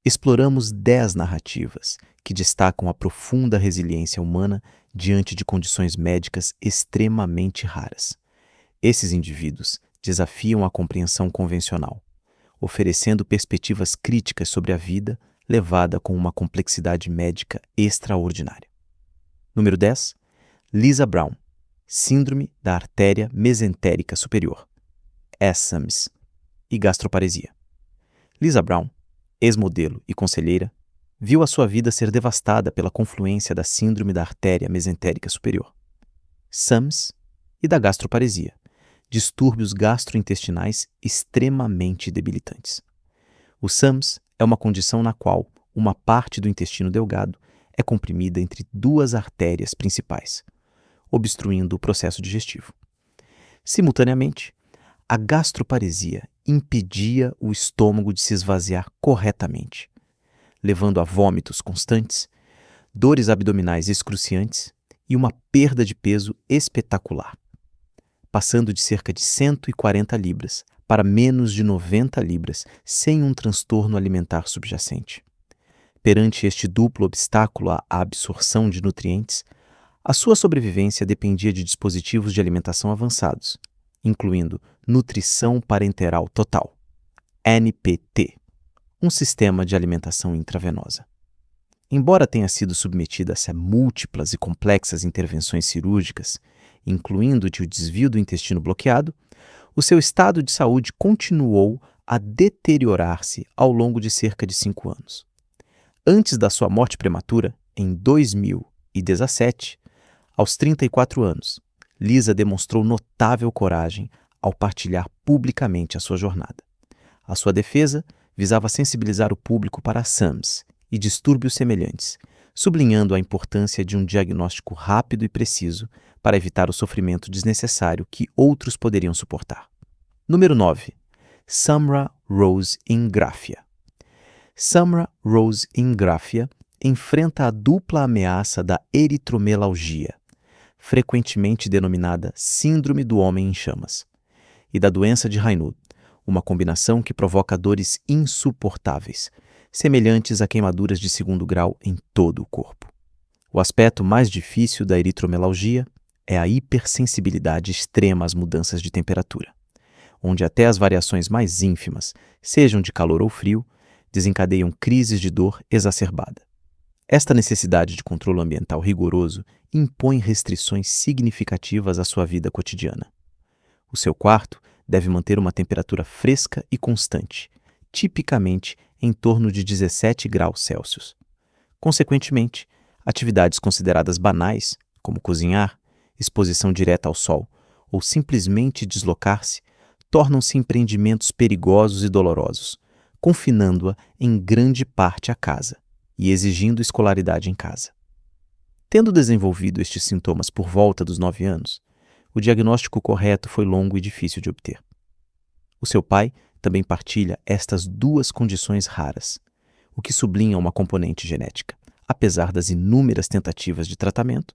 exploramos 10 narrativas que destacam a profunda resiliência humana diante de condições médicas extremamente raras. Esses indivíduos desafiam a compreensão convencional, oferecendo perspectivas críticas sobre a vida levada com uma complexidade médica extraordinária. Número 10. Lisa Brown, Síndrome da Artéria Mesentérica Superior, SAMS, e gastroparesia. Lisa Brown, ex-modelo e conselheira, viu a sua vida ser devastada pela confluência da Síndrome da Artéria Mesentérica Superior, SAMS, e da gastroparesia, distúrbios gastrointestinais extremamente debilitantes. O SAMS é uma condição na qual uma parte do intestino delgado é comprimida entre duas artérias principais, obstruindo o processo digestivo. Simultaneamente, a gastroparesia impedia o estômago de se esvaziar corretamente, levando a vômitos constantes, dores abdominais excruciantes e uma perda de peso espetacular, passando de cerca de 140 libras para menos de 90 libras sem um transtorno alimentar subjacente. Perante este duplo obstáculo à absorção de nutrientes, a sua sobrevivência dependia de dispositivos de alimentação avançados, incluindo Nutrição Parenteral Total, NPT, um sistema de alimentação intravenosa. Embora tenha sido submetida a múltiplas e complexas intervenções cirúrgicas, incluindo o desvio do intestino bloqueado, o seu estado de saúde continuou a deteriorar-se ao longo de cerca de 5 anos. Antes da sua morte prematura, em 2017, aos 34 anos, Lisa demonstrou notável coragem ao partilhar publicamente a sua jornada. A sua defesa visava sensibilizar o público para a SAMS e distúrbios semelhantes, sublinhando a importância de um diagnóstico rápido e preciso para evitar o sofrimento desnecessário que outros poderiam suportar. Número 9. Samra Rose Ingraffia. Samra Rose Ingraffia enfrenta a dupla ameaça da eritromelalgia, frequentemente denominada Síndrome do Homem em Chamas, e da doença de Raynaud, uma combinação que provoca dores insuportáveis, semelhantes a queimaduras de 2º grau em todo o corpo. O aspecto mais difícil da eritromelalgia é a hipersensibilidade extrema às mudanças de temperatura, onde até as variações mais ínfimas, sejam de calor ou frio, desencadeiam crises de dor exacerbada. Esta necessidade de controle ambiental rigoroso impõe restrições significativas à sua vida cotidiana. O seu quarto deve manter uma temperatura fresca e constante, tipicamente em torno de 17 graus Celsius. Consequentemente, atividades consideradas banais, como cozinhar, exposição direta ao sol ou simplesmente deslocar-se, tornam-se empreendimentos perigosos e dolorosos, confinando-a em grande parte à casa e exigindo escolaridade em casa. Tendo desenvolvido estes sintomas por volta dos 9 anos, o diagnóstico correto foi longo e difícil de obter. O seu pai também partilha estas duas condições raras, o que sublinha uma componente genética. Apesar das inúmeras tentativas de tratamento,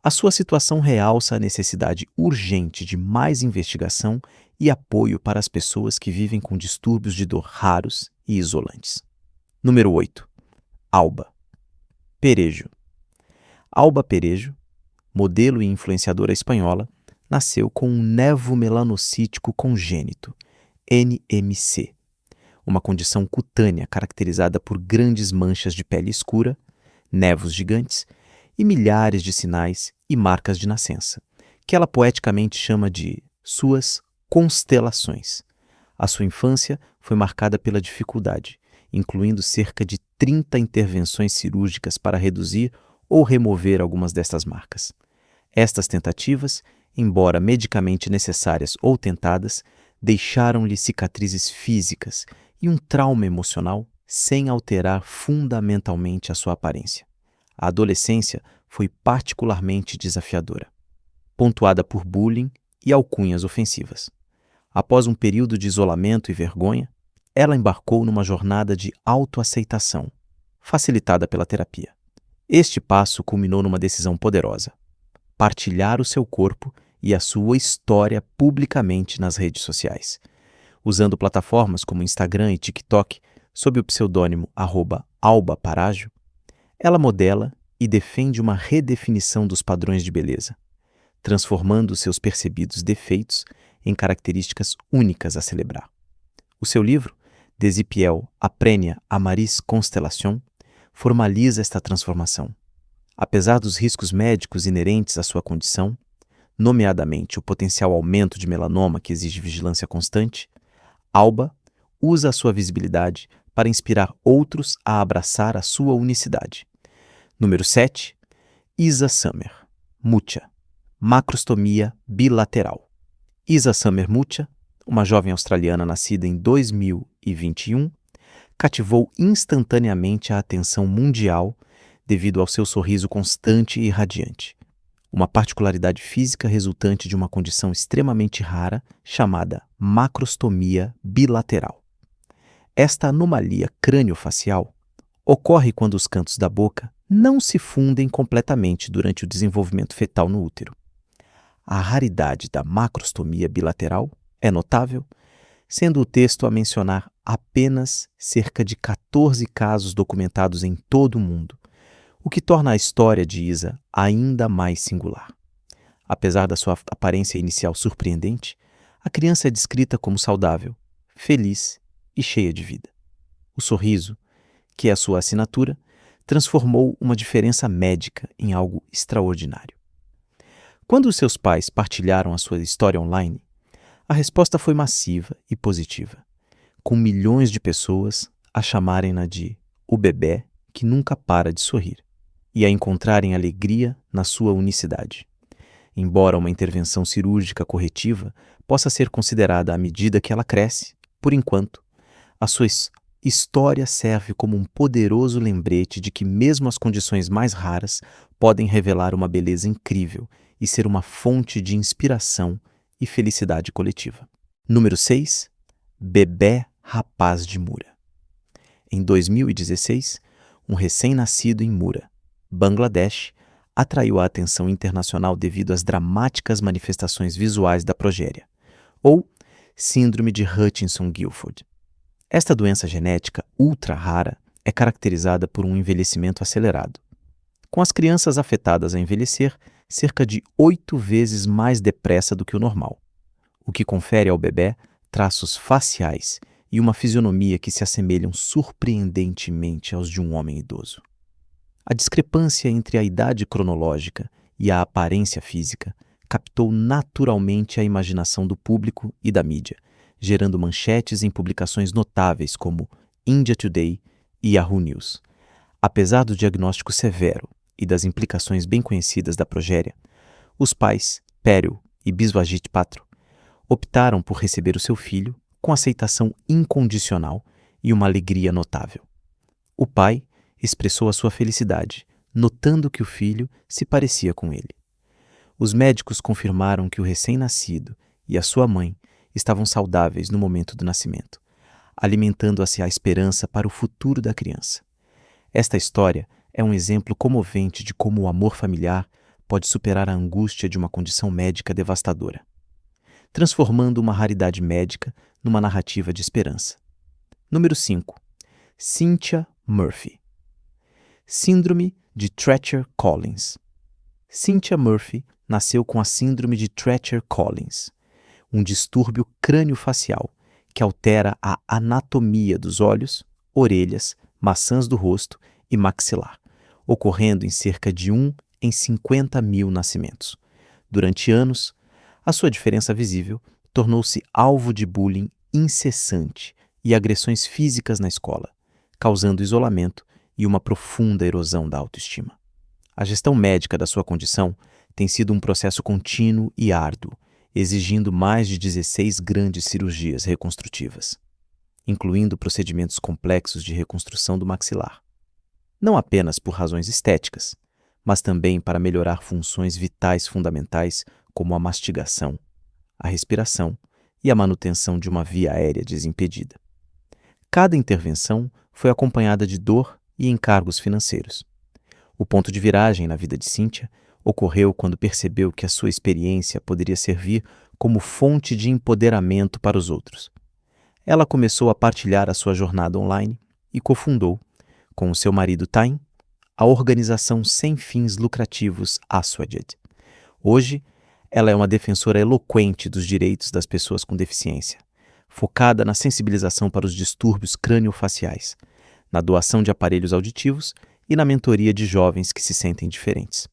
a sua situação realça a necessidade urgente de mais investigação e apoio para as pessoas que vivem com distúrbios de dor raros e isolantes. Número 8. Alba Perejo. Alba Perejo, modelo e influenciadora espanhola, nasceu com um névoa melanocítico congênito, NMC, uma condição cutânea caracterizada por grandes manchas de pele escura, névoos gigantes e milhares de sinais e marcas de nascença, que ela poeticamente chama de suas constelações. A sua infância foi marcada pela dificuldade, incluindo cerca de 30 intervenções cirúrgicas para reduzir ou remover algumas destas marcas. Estas tentativas, embora medicamente necessárias ou tentadas, deixaram-lhe cicatrizes físicas e um trauma emocional sem alterar fundamentalmente a sua aparência. A adolescência foi particularmente desafiadora, pontuada por bullying e alcunhas ofensivas. Após um período de isolamento e vergonha, ela embarcou numa jornada de autoaceitação, facilitada pela terapia. Este passo culminou numa decisão poderosa: partilhar o seu corpo e a sua história publicamente nas redes sociais. Usando plataformas como Instagram e TikTok, sob o pseudônimo @Alba Parágio, ela modela e defende uma redefinição dos padrões de beleza, transformando seus percebidos defeitos em características únicas a celebrar. O seu livro, Des Epiel Aprenia a Maris Constellation, formaliza esta transformação. Apesar dos riscos médicos inerentes à sua condição, nomeadamente o potencial aumento de melanoma que exige vigilância constante, Alba usa a sua visibilidade para inspirar outros a abraçar a sua unicidade. Número 7. Isa Summer, Mucha, macrostomia bilateral. Isa Summer Mucha, uma jovem australiana nascida em 2021, cativou instantaneamente a atenção mundial devido ao seu sorriso constante e radiante, uma particularidade física resultante de uma condição extremamente rara chamada macrostomia bilateral. Esta anomalia crânio-facial ocorre quando os cantos da boca não se fundem completamente durante o desenvolvimento fetal no útero. A raridade da macrostomia bilateral é notável, sendo o texto a mencionar apenas cerca de 14 casos documentados em todo o mundo, o que torna a história de Isa ainda mais singular. Apesar da sua aparência inicial surpreendente, a criança é descrita como saudável, feliz e cheia de vida. O sorriso, que é a sua assinatura, transformou uma diferença médica em algo extraordinário. Quando os seus pais partilharam a sua história online, a resposta foi massiva e positiva, com milhões de pessoas a chamarem-na de o bebê que nunca para de sorrir e a encontrarem alegria na sua unicidade. Embora uma intervenção cirúrgica corretiva possa ser considerada à medida que ela cresce, por enquanto, a sua história serve como um poderoso lembrete de que mesmo as condições mais raras podem revelar uma beleza incrível e ser uma fonte de inspiração e felicidade coletiva. Número 6. Bebé Rapaz de Mura. Em 2016, um recém-nascido em Mura, Bangladesh, atraiu a atenção internacional devido às dramáticas manifestações visuais da progéria, ou Síndrome de Hutchinson-Gilford. Esta doença genética ultra rara é caracterizada por um envelhecimento acelerado, com as crianças afetadas a envelhecer cerca de 8 vezes mais depressa do que o normal, o que confere ao bebê traços faciais e uma fisionomia que se assemelham surpreendentemente aos de um homem idoso. A discrepância entre a idade cronológica e a aparência física captou naturalmente a imaginação do público e da mídia, gerando manchetes em publicações notáveis como India Today e Yahoo News. Apesar do diagnóstico severo e das implicações bem conhecidas da progéria, os pais, Peril e Biswajit Patro, optaram por receber o seu filho com aceitação incondicional e uma alegria notável. O pai expressou a sua felicidade, notando que o filho se parecia com ele. Os médicos confirmaram que o recém-nascido e a sua mãe estavam saudáveis no momento do nascimento, alimentando-se a esperança para o futuro da criança. Esta história é um exemplo comovente de como o amor familiar pode superar a angústia de uma condição médica devastadora, transformando uma raridade médica numa narrativa de esperança. Número 5. Cynthia Murphy. Síndrome de Treacher-Collins. Cynthia Murphy nasceu com a síndrome de Treacher-Collins, um distúrbio crânio-facial que altera a anatomia dos olhos, orelhas, maçãs do rosto e maxilar, ocorrendo em cerca de 1 em 50 mil nascimentos. Durante anos, a sua diferença visível tornou-se alvo de bullying incessante e agressões físicas na escola, causando isolamento e uma profunda erosão da autoestima. A gestão médica da sua condição tem sido um processo contínuo e árduo, exigindo mais de 16 grandes cirurgias reconstrutivas, incluindo procedimentos complexos de reconstrução do maxilar. Não apenas por razões estéticas, mas também para melhorar funções vitais fundamentais como a mastigação, a respiração e a manutenção de uma via aérea desimpedida. Cada intervenção foi acompanhada de dor e encargos financeiros. O ponto de viragem na vida de Cynthia ocorreu quando percebeu que a sua experiência poderia servir como fonte de empoderamento para os outros. Ela começou a partilhar a sua jornada online e cofundou, com o seu marido Tain, a organização sem fins lucrativos Aswaded. Hoje, ela é uma defensora eloquente dos direitos das pessoas com deficiência, focada na sensibilização para os distúrbios crâniofaciais, na doação de aparelhos auditivos e na mentoria de jovens que se sentem diferentes.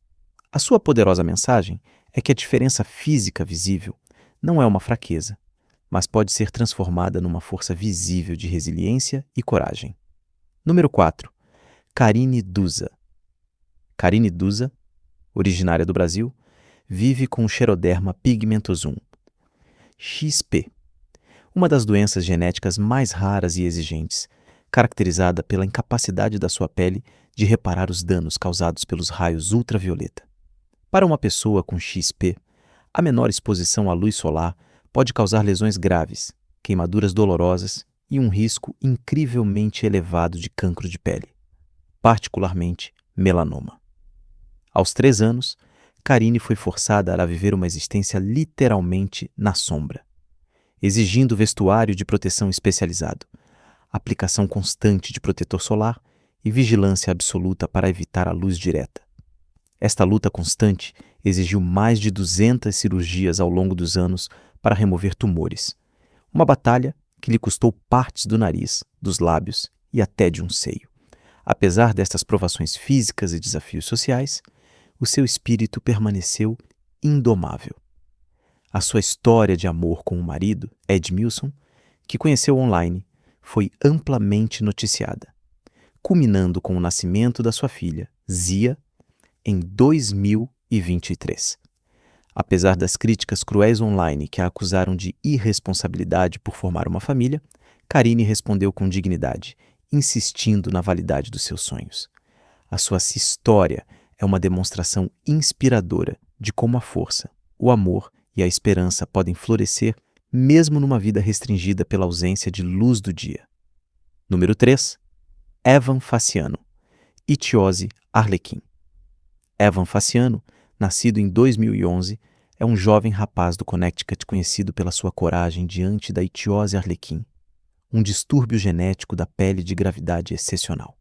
A sua poderosa mensagem é que a diferença física visível não é uma fraqueza, mas pode ser transformada numa força visível de resiliência e coragem. Número 4. Karine Duza. Karine Duza, originária do Brasil, vive com o Xeroderma pigmentosum, XP, uma das doenças genéticas mais raras e exigentes, caracterizada pela incapacidade da sua pele de reparar os danos causados pelos raios ultravioleta. Para uma pessoa com XP, a menor exposição à luz solar pode causar lesões graves, queimaduras dolorosas e um risco incrivelmente elevado de cancro de pele, particularmente melanoma. Aos 3 anos, Karine foi forçada a viver uma existência literalmente na sombra, exigindo vestuário de proteção especializado, aplicação constante de protetor solar e vigilância absoluta para evitar a luz direta. Esta luta constante exigiu mais de 200 cirurgias ao longo dos anos para remover tumores, uma batalha que lhe custou partes do nariz, dos lábios e até de um seio. Apesar destas provações físicas e desafios sociais, o seu espírito permaneceu indomável. A sua história de amor com o marido, Edmilson, que conheceu online, foi amplamente noticiada, culminando com o nascimento da sua filha, Zia, em 2023. Apesar das críticas cruéis online que a acusaram de irresponsabilidade por formar uma família, Karine respondeu com dignidade, insistindo na validade dos seus sonhos. A sua história é uma demonstração inspiradora de como a força, o amor e a esperança podem florescer mesmo numa vida restringida pela ausência de luz do dia. Número 3. Evan Faciano, ictiose Arlequim. Evan Faciano, nascido em 2011, é um jovem rapaz do Connecticut conhecido pela sua coragem diante da ictiose Arlequim, um distúrbio genético da pele de gravidade excepcional.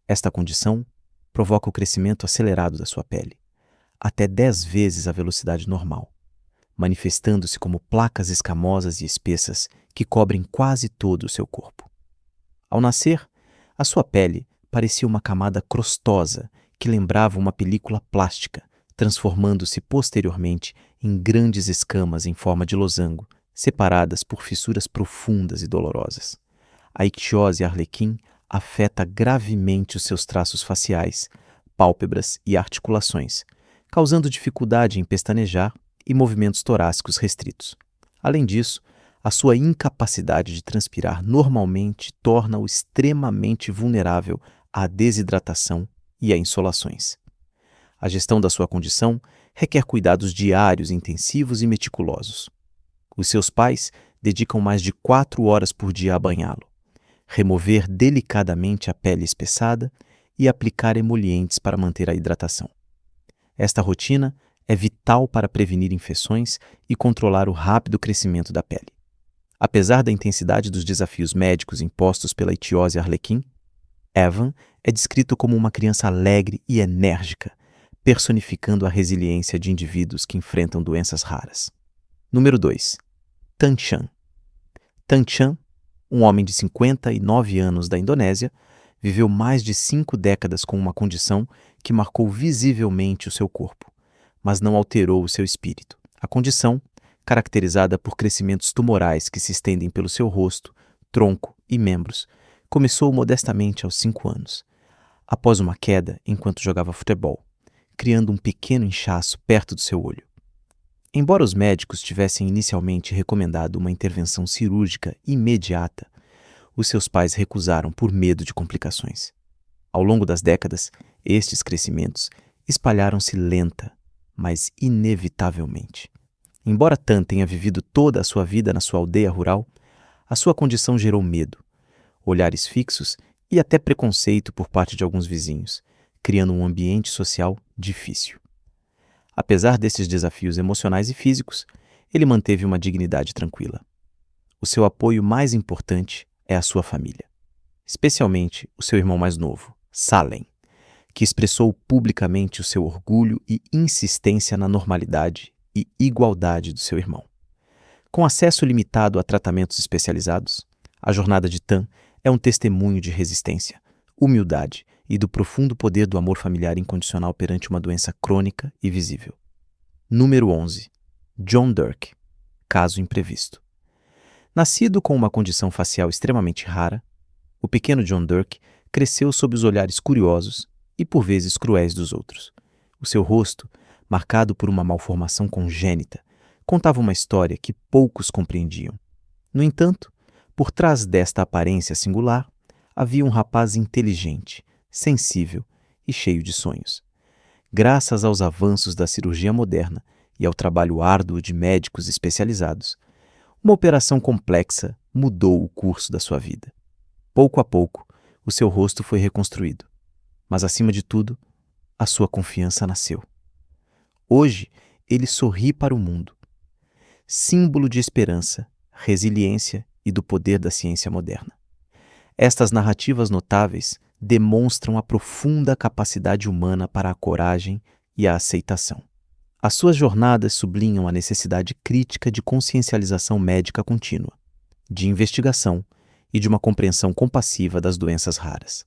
Esta condição provoca o crescimento acelerado da sua pele, até 10 vezes a velocidade normal, manifestando-se como placas escamosas e espessas que cobrem quase todo o seu corpo. Ao nascer, a sua pele parecia uma camada crostosa que lembrava uma película plástica, transformando-se posteriormente em grandes escamas em forma de losango, separadas por fissuras profundas e dolorosas. A ictiose Arlequim afeta gravemente os seus traços faciais, pálpebras e articulações, causando dificuldade em pestanejar e movimentos torácicos restritos. Além disso, a sua incapacidade de transpirar normalmente torna-o extremamente vulnerável à desidratação e a insolações. A gestão da sua condição requer cuidados diários, intensivos e meticulosos. Os seus pais dedicam mais de 4 horas por dia a banhá-lo, remover delicadamente a pele espessada e aplicar emolientes para manter a hidratação. Esta rotina é vital para prevenir infecções e controlar o rápido crescimento da pele. Apesar da intensidade dos desafios médicos impostos pela ictiose Arlequim, Evan é descrito como uma criança alegre e enérgica, personificando a resiliência de indivíduos que enfrentam doenças raras. Número 2. Tan Chan. Tan Chan, um homem de 59 anos da Indonésia, viveu mais de 5 décadas com uma condição que marcou visivelmente o seu corpo, mas não alterou o seu espírito. A condição, caracterizada por crescimentos tumorais que se estendem pelo seu rosto, tronco e membros, começou modestamente aos 5 anos, após uma queda enquanto jogava futebol, criando um pequeno inchaço perto do seu olho. Embora os médicos tivessem inicialmente recomendado uma intervenção cirúrgica imediata, os seus pais recusaram por medo de complicações. Ao longo das décadas, estes crescimentos espalharam-se lenta, mas inevitavelmente. Embora Tan tenha vivido toda a sua vida na sua aldeia rural, a sua condição gerou medo, olhares fixos e até preconceito por parte de alguns vizinhos, criando um ambiente social difícil. Apesar desses desafios emocionais e físicos, ele manteve uma dignidade tranquila. O seu apoio mais importante é a sua família. especialmente o seu irmão mais novo, Salem, que expressou publicamente o seu orgulho e insistência na normalidade e igualdade do seu irmão. Com acesso limitado a tratamentos especializados, a jornada de Tan é um testemunho de resistência, humildade e do profundo poder do amor familiar incondicional perante uma doença crônica e visível. Número 11. John Dirk. Caso imprevisto. Nascido com uma condição facial extremamente rara, o pequeno John Dirk cresceu sob os olhares curiosos e por vezes cruéis dos outros. O seu rosto, marcado por uma malformação congênita, contava uma história que poucos compreendiam. No entanto, por trás desta aparência singular, havia um rapaz inteligente, sensível e cheio de sonhos. Graças aos avanços da cirurgia moderna e ao trabalho árduo de médicos especializados, uma operação complexa mudou o curso da sua vida. Pouco a pouco, o seu rosto foi reconstruído, mas, acima de tudo, a sua confiança nasceu. Hoje, ele sorri para o mundo, símbolo de esperança, resiliência e do poder da ciência moderna. Estas narrativas notáveis demonstram a profunda capacidade humana para a coragem e a aceitação. As suas jornadas sublinham a necessidade crítica de consciencialização médica contínua, de investigação e de uma compreensão compassiva das doenças raras.